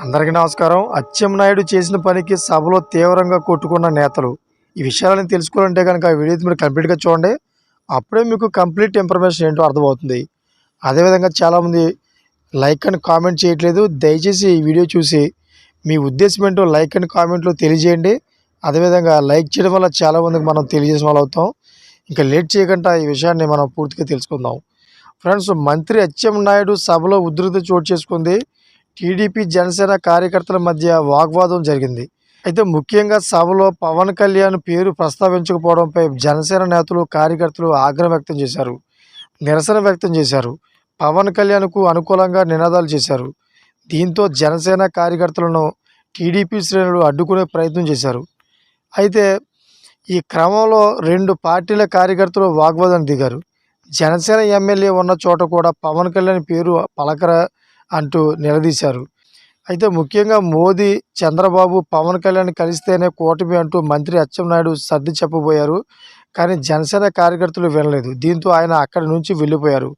అందరికీ నమస్కారం. అచ్చెన్నాయుడు చేసిన పనికి సభలో తీవ్రంగా కొట్టుకున్న నేతలు. ఈ విషయాలను తెలుసుకోవాలంటే గనక ఆ వీడియో మీరు కంప్లీట్‌గా చూడండి. అప్పుడే మీకు కంప్లీట్ ఇన్ఫర్మేషన్ ఏంటో అర్థమవుతుంది. అదేవిధంగా చాలామంది లైక్ అని కామెంట్ చేయట్లేదు. దయచేసి ఈ వీడియో చూసి మీ ఉద్దేశం ఏంటో లైక్ అండ్ కామెంట్‌లో తెలియజేయండి. అదేవిధంగా లైక్ చేయడం వల్ల చాలామందికి మనం తెలియజేసిన వాళ్ళు అవుతాం. ఇంకా లేట్ చేయకుండా ఈ విషయాన్ని మనం పూర్తిగా తెలుసుకుందాం. ఫ్రెండ్స్, మంత్రి అచ్చెన్నాయుడు సభలో ఉధృతి చోటు చేసుకుంది. టీడీపీ జనసేన కార్యకర్తల మధ్య వాగ్వాదం జరిగింది. అయితే ముఖ్యంగా సభలో పవన్ కళ్యాణ్ పేరు ప్రస్తావించకపోవడంపై జనసేన నేతలు కార్యకర్తలు ఆగ్రహం వ్యక్తం చేశారు, నిరసన వ్యక్తం చేశారు. పవన్ కళ్యాణ్కు అనుకూలంగా నినాదాలు చేశారు. దీంతో జనసేన కార్యకర్తలను టీడీపీ శ్రేణులు అడ్డుకునే ప్రయత్నం చేశారు. అయితే ఈ క్రమంలో రెండు పార్టీల కార్యకర్తలు వాగ్వాదానికి దిగారు. జనసేన ఎమ్మెల్యే ఉన్న చోట కూడా పవన్ కళ్యాణ్ పేరు పలకరా అంటూ నిలదీశారు. అయితే ముఖ్యంగా మోదీ, చంద్రబాబు, పవన్ కళ్యాణ్ కలిస్తేనే కూటమి అంటూ మంత్రి అచ్చెన్నాయుడు సర్ది చెప్పబోయారు. కానీ జనసేన కార్యకర్తలు వినలేదు. దీంతో ఆయన అక్కడి నుంచి వెళ్ళిపోయారు.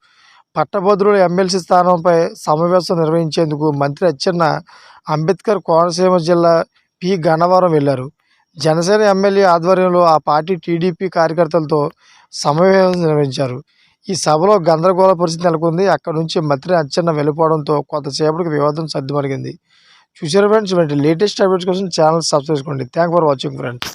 పట్టభద్రుల ఎమ్మెల్సీ స్థానంపై సమావేశం నిర్వహించేందుకు మంత్రి అచ్చెన్న అంబేద్కర్ కోనసీమ జిల్లా గన్నవరం వెళ్లారు. జనసేన ఎమ్మెల్యే ఆధ్వర్యంలో ఆ పార్టీ టీడీపీ కార్యకర్తలతో సమావేశం నిర్వహించారు. ఈ సభలో గందరగోళ పరిస్థితి నెలకొంది. అక్కడ నుంచి మంత్రి అచ్చెన్న వెళ్ళిపోవడంతో కొంతసేపటికి వివాదం సద్దుమణిగింది. చూసారా ఫ్రెండ్స్? లేటెస్ట్ అప్డేట్స్ కోసం ఛానల్ సబ్స్క్రైబ్ చేసుకోండి. Thank for watching friends.